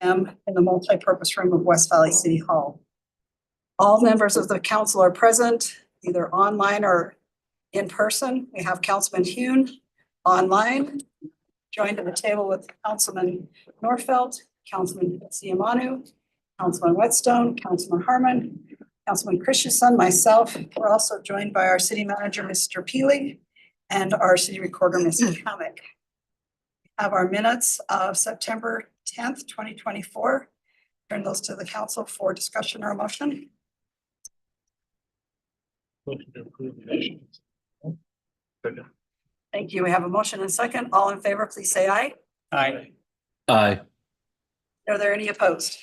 in the multipurpose room of West Valley City Hall. All members of the council are present, either online or in person. We have Councilman Hune online, joined at the table with Councilman Norfelt, Councilman Siamanu, Councilman Whetstone, Councilman Harmon, Councilman Christensen, myself. We're also joined by our city manager, Mr. Peely, and our city recorder, Mr. Hammock. We have our minutes of September 10th, 2024. Turn those to the council for discussion or motion. Motion to approve the motions. Thank you. We have a motion and second. All in favor, please say aye. Aye. Aye. Are there any opposed?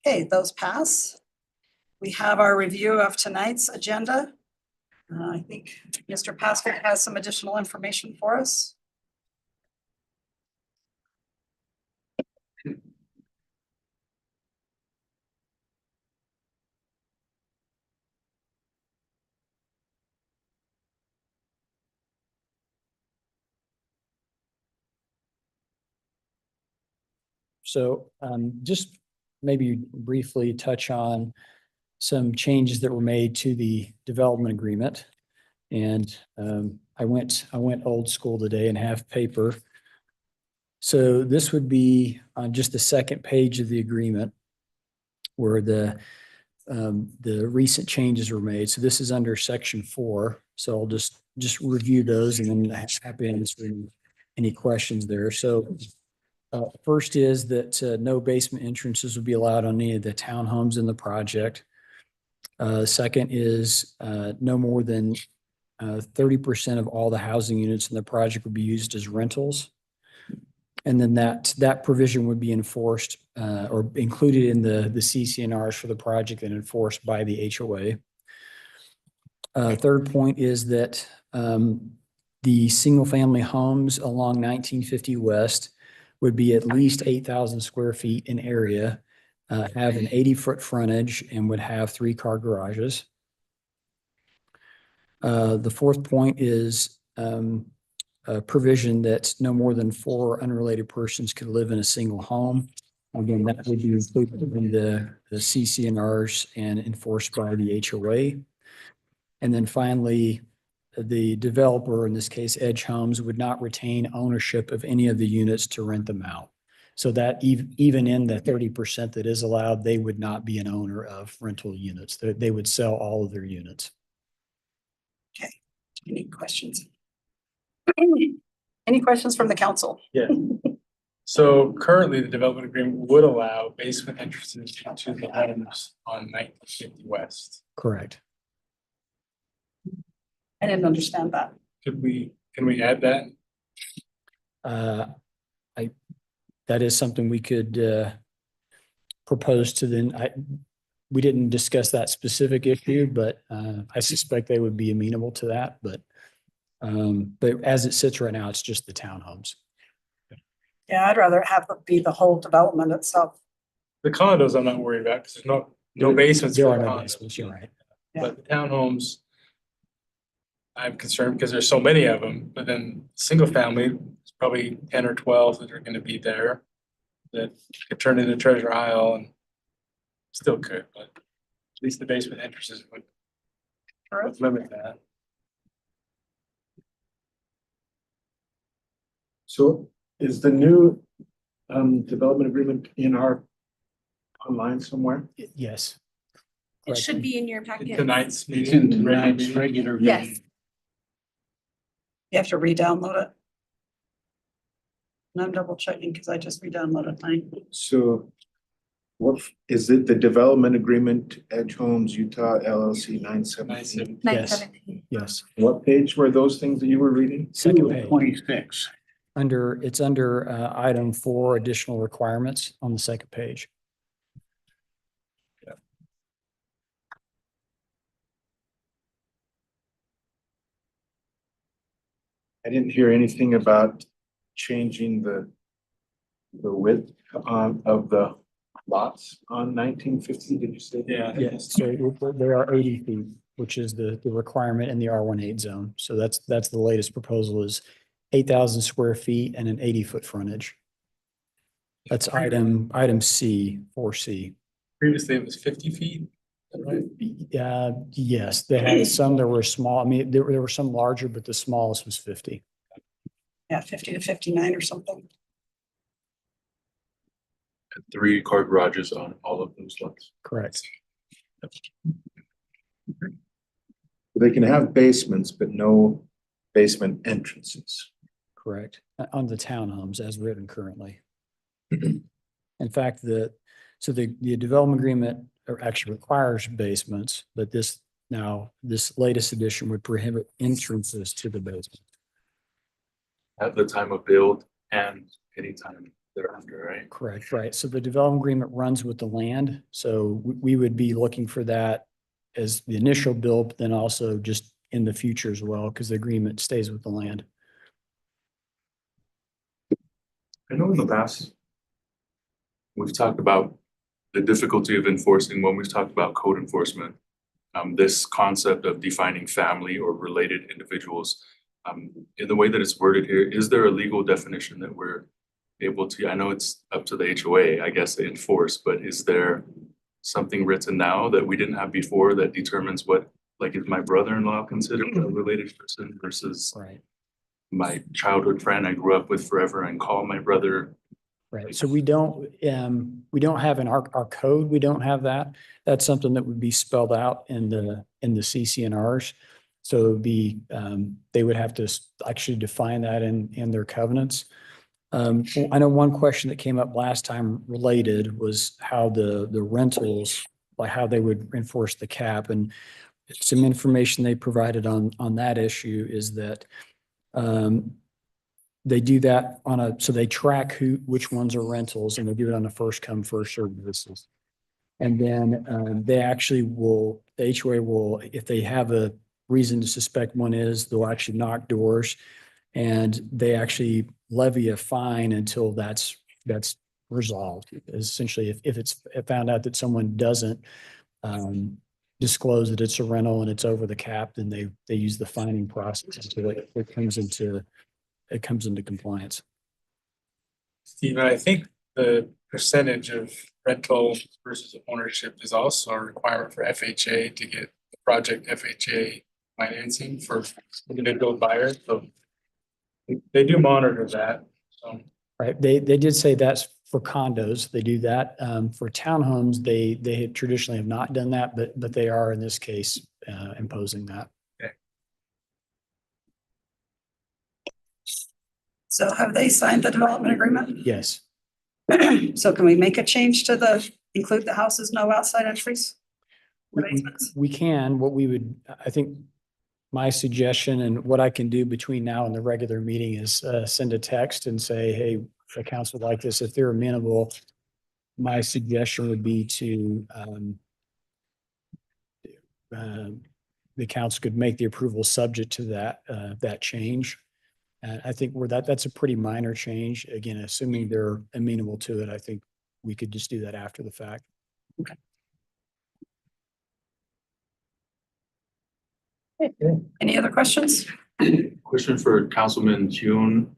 Okay, those pass. We have our review of tonight's agenda. I think Mr. Paskett has some additional information for us. So just maybe briefly touch on some changes that were made to the development agreement. And I went old school today and have paper. So this would be on just the second page of the agreement where the recent changes were made. So this is under section 4. So I'll just review those and then happy to answer any questions there. So first is that no basement entrances will be allowed on any of the townhomes in the project. Second is no more than 30% of all the housing units in the project would be used as rentals. And then that provision would be enforced or included in the CC&Rs for the project and enforced by the HOA. Third point is that the single family homes along 1950 West would be at least 8,000 square feet in area, have an 80-foot frontage, and would have 3-car garages. The fourth point is a provision that no more than 4 unrelated persons could live in a single home. Again, that would be included in the CC&Rs and enforced by the HOA. And then finally, the developer, in this case, Edge Homes, would not retain ownership of any of the units to rent them out. So that even in the 30% that is allowed, they would not be an owner of rental units. They would sell all of their units. Okay, any questions? Any questions from the council? Yeah. So currently, the development agreement would allow basement entrances to the homes on 1950 West. Correct. I didn't understand that. Can we add that? That is something we could propose to them. We didn't discuss that specific issue, but I suspect they would be amenable to that. But as it sits right now, it's just the townhomes. Yeah, I'd rather have it be the whole development itself. The condos I'm not worried about because there's no basements. There for are the no condos. basements, you're right. But the townhomes, I'm concerned because there's so many of them, but then single family, it's probably 10 or 12 that are going to be there that could turn into Treasure Isle and still could, but at least the basement entrances would limit that. So is the new development agreement in our online somewhere? Yes. It should be in your packet. Tonight's It's in meeting. tonight's regular Yes. meeting. You have to re-download it. And I'm double checking because I just re-downloaded mine. So what is it, the development agreement, Edge Homes, Utah LLC 917? 917. Yes. What page were those things that you were reading? Second page. 26. It's under item 4, additional requirements on the second page. I didn't hear anything about changing the width of the lots on 1950, did you say? Yeah. Yes, so there are 80 feet, which is the requirement in the R18 zone. So that's the latest proposal is 8,000 square feet and an 80-foot frontage. That's item C, 4C. Previously, it was 50 feet, is that right? Yes, they had some that were small. I mean, there were some larger, but the smallest was 50. Yeah, 50 to 59 or something. 3 car garages on all of those lots. Correct. They can have basements, but no basement entrances. Correct. On the townhomes as written currently. In fact, the development agreement actually requires basements, but this latest edition would prohibit entrances to the basement. At the time of build and anytime thereafter, right? Correct, right. So the development agreement runs with the land. So we would be looking for that as the initial build, but then also just in the future as well, because the agreement stays with the land. I know in the past, we've talked about the difficulty of enforcing when we've talked about code enforcement. This concept of defining family or related individuals, in the way that it's worded here, is there a legal definition that we're able to, I know it's up to the HOA, I guess, to enforce, but is there something written now that we didn't have before that determines what, like, is my brother-in-law considered a related person versus Right. my childhood friend I grew up with forever and call my brother? Right. So we don't have in our code, we don't have that. That's something that would be spelled out in the CCNRs. So it would be, they would have to actually define that in their covenants. I know one question that came up last time related was how the rentals, like how they would enforce the cap, and some information they provided on that issue is that, they do that so they track which ones are rentals, and they do it on a first come, first served basis. And then they actually the HOA will, if they have a reason to suspect one is, they'll actually knock doors and they actually levy a fine until that's resolved. Essentially, if it's found out that someone doesn't disclose that it's a rental and it's over the cap, then they use the fining process until it comes into compliance. Stephen, I think the percentage of rental versus ownership is also a requirement for FHA to get the project FHA financing for individual buyers. So they do monitor that. So Right. They did say that's for condos. They do that. For townhomes, they traditionally have not done that, but they are in this case imposing that. So have they signed the development agreement? Yes. So can we make a change to include the houses, no outside entries? The basements? We can, I think my suggestion and what I can do between now and the regular meeting is send a text and say, hey, the council would like this. If they're amenable, my suggestion would be to the council could make the approval subject to that change. And I think that's a pretty minor change. Again, assuming they're amenable to it, I think we could just do that after the fact. Okay. Any other questions? Question for Councilman Hune.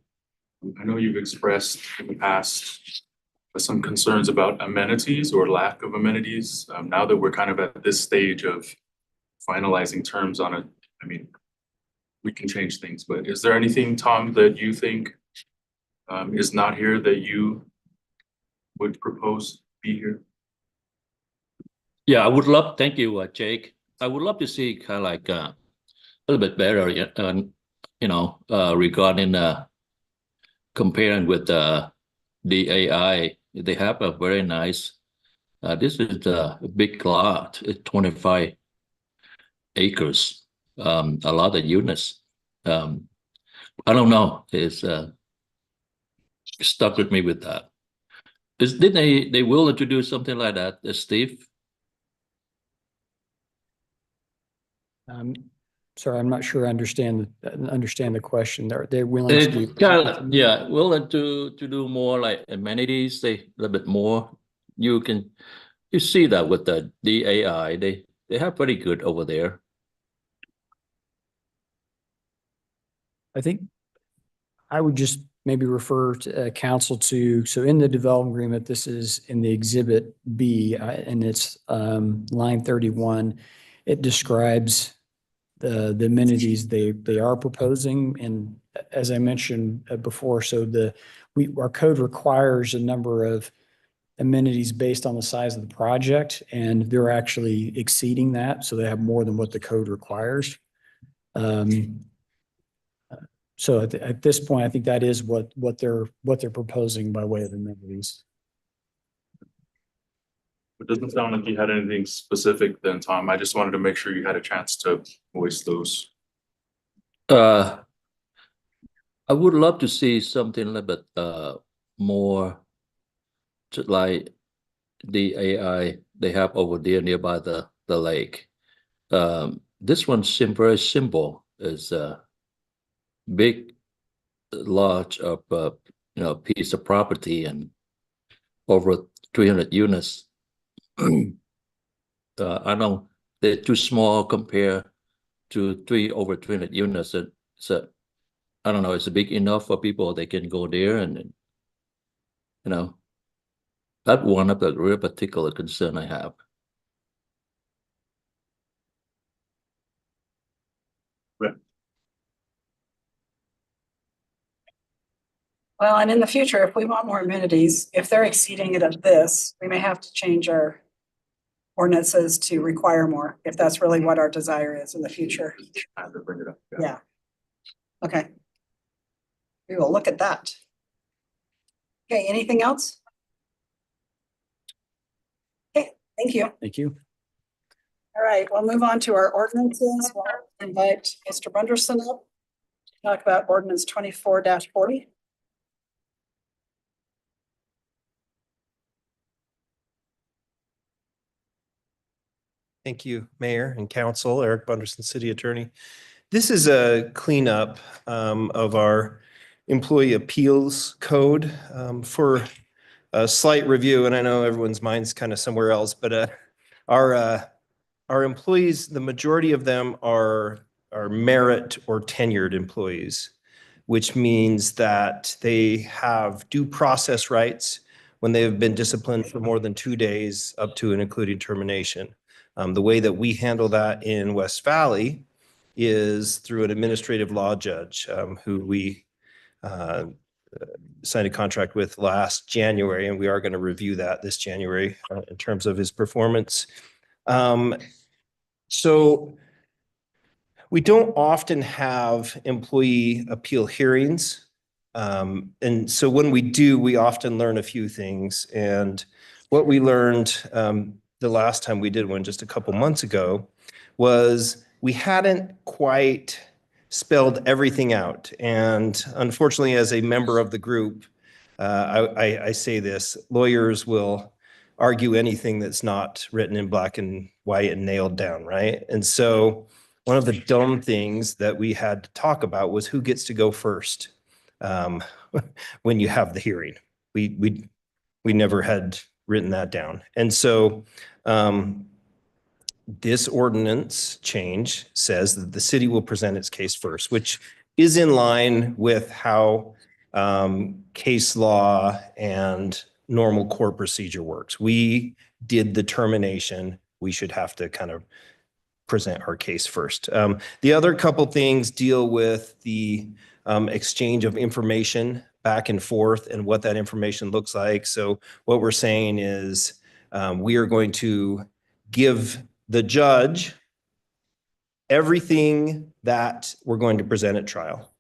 I know you've expressed in the past some concerns about amenities or lack of amenities. Now that we're kind of at this stage of finalizing terms on it, I mean, we can change things, but is there anything, Tom, that you think is not here that you would propose be here? Yeah, I would love, thank you, Jake. I would love to see kind of like a little bit better, regarding comparing with the AI. They have a very nice, this is a big lot, it's 25 acres, a lot of units. I don't know, it's stuck with me with that. Didn't they willing to do something like that, Steve? Sorry, I'm not sure I understand the question. They're willing to do. Yeah, willing to do more like amenities, a little bit more. You see that with the AI, they have pretty good over there. I think I would just maybe refer to council to, so in the development agreement, this is in the exhibit B, and it's line 31. It describes the amenities they are proposing. And as I mentioned before, so our code requires a number of amenities based on the size of the project, and they're actually exceeding that. So they have more than what the code requires. So at this point, I think that is what they're proposing by way of amenities. It doesn't sound like you had anything specific then, Tom. I just wanted to make sure you had a chance to voice those. I would love to see something a little bit more just like the AI they have over there nearby the lake. This one seems very simple. It's a big large of piece of property and over 300 units. I know they're too small compared to over 300 units. So I don't know, it's big enough for people they can go there and that's one of the real particular concern I have. Well, and in the future, if we want more amenities, if they're exceeding it of this, we may have to change our ordinances to require more, if that's really what our desire is in the future. I had to bring it up. Yeah. Okay. We will look at that. Okay, anything else? Okay, thank you. Thank you. All right, we'll move on to our ordinances. We'll invite Mr. Bunderson up to talk about ordinance 24-40. Thank you, Mayor and Council. Eric Bunderson, City Attorney. This is a cleanup of our employee appeals code for a slight review. And I know everyone's mind's kind of somewhere else, but our employees, the majority of them are merit or tenured employees, which means that they have due process rights when they have been disciplined for more than 2 days up to and including termination. The way that we handle that in West Valley is through an administrative law judge who we signed a contract with last January, and we are going to review that this January in terms of his performance. So we don't often have employee appeal hearings. And so when we do, we often learn a few things. And what we learned the last time we did one just a couple months ago was we hadn't quite spelled everything out. And unfortunately, as a member of the group, I say this, lawyers will argue anything that's not written in black and white and nailed down, right? And so one of the dumb things that we had to talk about was who gets to go first when you have the hearing. We never had written that down. And so this ordinance change says that the city will present its case first, which is in line with how case law and normal court procedure works. We did the termination. We should have to kind of present our case first. The other couple things deal with the exchange of information back and forth and what that information looks like. So what we're saying is we are going to give the judge everything that we're going to present at trial.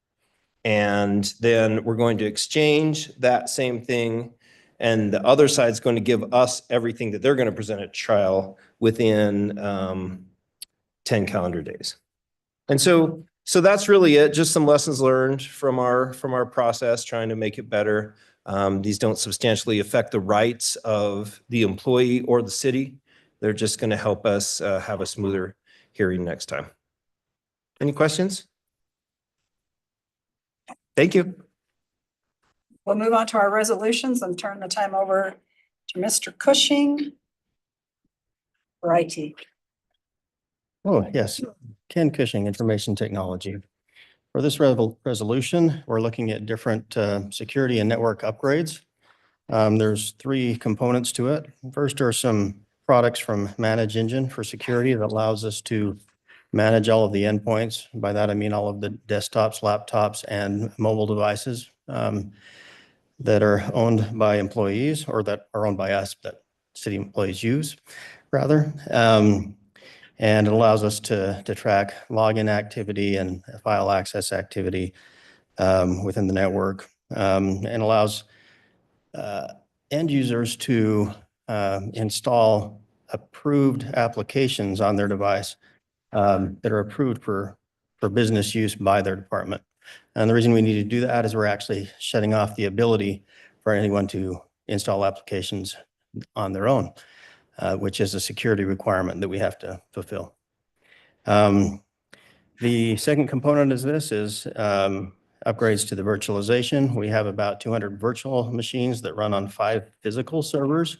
And then we're going to exchange that same thing. And the other side's going to give us everything that they're going to present at trial within 10 calendar days. And so that's really it. Just some lessons learned from our process, trying to make it better. These don't substantially affect the rights of the employee or the city. They're just going to help us have a smoother hearing next time. Any questions? Thank you. We'll move on to our resolutions and turn the time over to Mr. Cushing for IT. Oh, yes. Ken Cushing, Information Technology. For this resolution, we're looking at different security and network upgrades. There's three components to it. First are some products from Manage Engine for security that allows us to manage all of the endpoints. By that, I mean all of the desktops, laptops, and mobile devices that are owned by employees or that are owned by us, that city employees use, rather. And it allows us to track login activity and file access activity within the network, and allows end users to install approved applications on their device that are approved for business use by their department. And the reason we need to do that is we're actually shutting off the ability for anyone to install applications on their own, which is a security requirement that we have to fulfill. The second component of this is upgrades to the virtualization. We have about 200 virtual machines that run on 5 physical servers,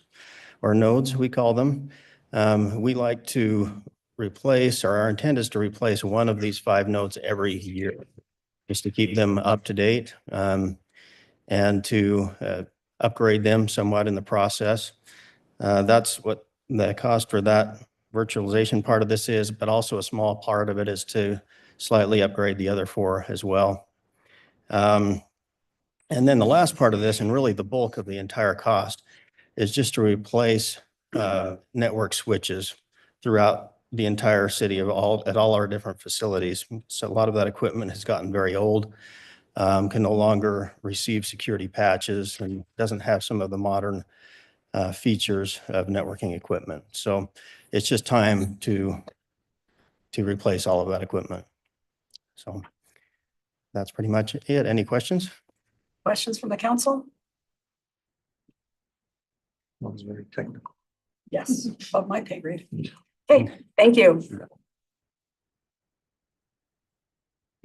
or nodes, we call them. We like to replace, or our intent is to replace one of these 5 nodes every year, just to keep them up to date, and to upgrade them somewhat in the process. That's what the cost for that virtualization part of this is, but also a small part of it is to slightly upgrade the other 4 as well. And then the last part of this, and really the bulk of the entire cost, is just to replace network switches throughout the entire city at all our different facilities. So a lot of that equipment has gotten very old, can no longer receive security patches, and doesn't have some of the modern features of networking equipment. So it's just time to replace all of that equipment. So that's pretty much it. Any questions? Questions from the council? That was very technical. Yes, above my pay grade. Okay, thank you.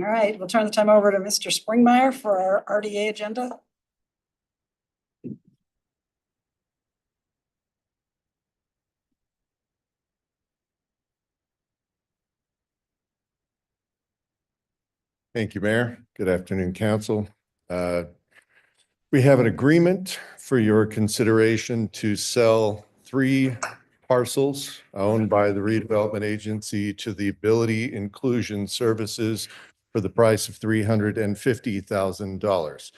All right, we'll turn the time over to Mr. Springmeyer for our RDA agenda. Thank you, Mayor. Good afternoon, Council. We have an agreement for your consideration to sell 3 parcels owned by the redevelopment agency to the Ability Inclusion Services for the price of $350,000.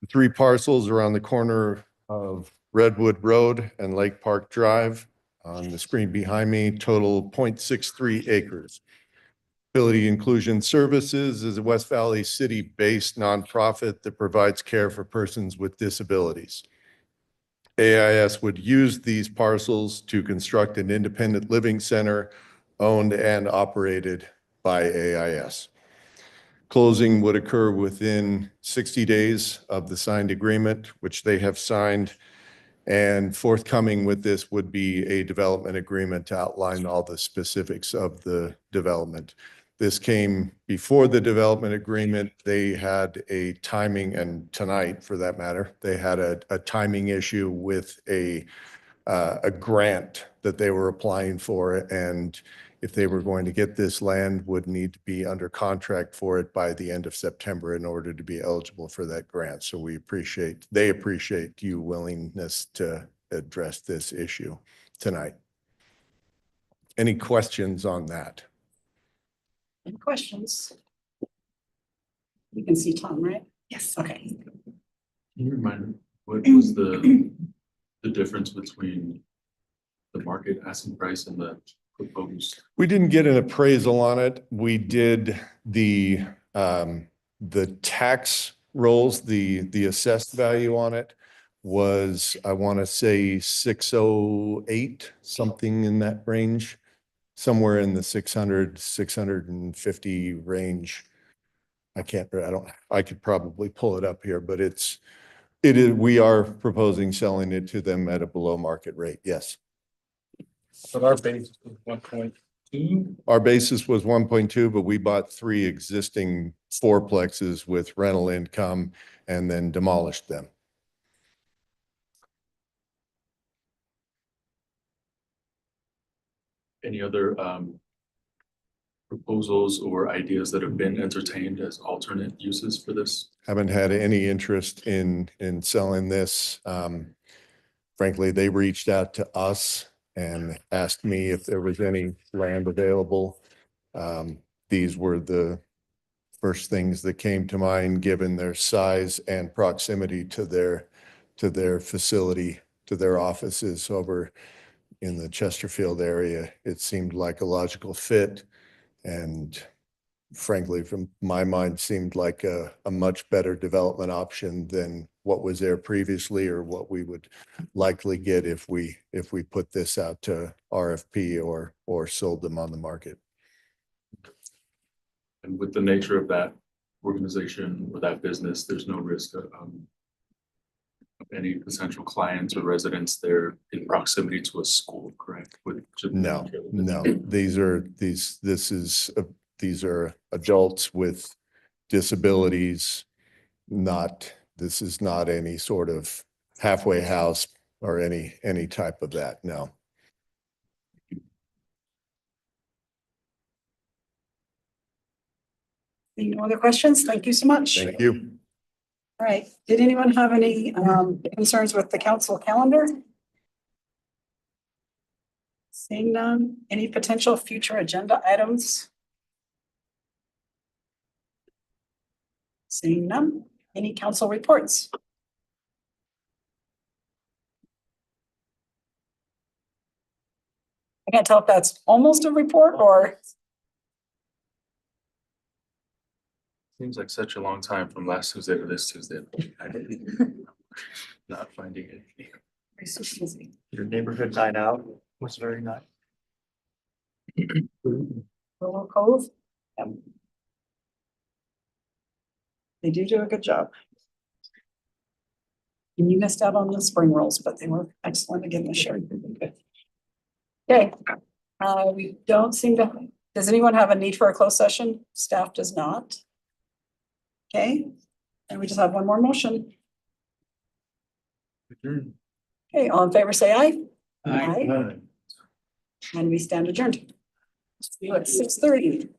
The 3 parcels are on the corner of Redwood Road and Lake Park Drive. On the screen behind me, total 0.63 acres. Ability Inclusion Services is a West Valley City-based nonprofit that provides care for persons with disabilities. AIS would use these parcels to construct an independent living center owned and operated by AIS. Closing would occur within 60 days of the signed agreement, which they have signed. And forthcoming with this would be a development agreement to outline all the specifics of the development. This came before the development agreement. They had a timing, and tonight for that matter, they had a timing issue with a grant that they were applying for. And if they were going to get this land, would need to be under contract for it by the end of September in order to be eligible for that grant. So they appreciate your willingness to address this issue tonight. Any questions on that? Any questions? You can see Tom, right? Yes. Okay. Can you remind me, what was the difference between the market asking price and the proposed? We didn't get an appraisal on it. We did the tax rolls, the assessed value on it was, I want to say 608, something in that range, somewhere in the 600, 650 range. I could probably pull it up here, but we are proposing selling it to them at a below market rate. Yes. But our base was 1.2. Our basis was 1.2, but we bought 3 existing fourplexes with rental income and then demolished them. Any other proposals or ideas that have been entertained as alternate uses for this? Haven't had any interest in selling this. Frankly, they reached out to us and asked me if there was any land available. These were the first things that came to mind, given their size and proximity to their facility, to their offices over in the Chesterfield area. It seemed like a logical fit, and frankly, from my mind, seemed like a much better development option than what was there previously or what we would likely get if we put this out to RFP or sold them on the market. And with the nature of that organization or that business, there's no risk of any potential clients or residents there in proximity to a school, correct? No, these are adults with disabilities, this is not any sort of halfway house or any type of that, no. Any other questions? Thank you so much. Thank you. All right, did anyone have any concerns with the council calendar? Seeing none, any potential future agenda items? Seeing none, any council reports? I can't tell if that's almost a report or. Seems like such a long time from last Tuesday to this Tuesday. Not finding anything. Your neighborhood night out was very nice. Willow Cove. They do a good job. And you missed out on the spring rolls, but they were excellent again this year. Okay, we don't seem to, does anyone have a need for a closed session? Staff does not. Okay, and we just have one more motion. Okay, all in favor, say aye. Aye. And we stand adjourned. See you at 6:30.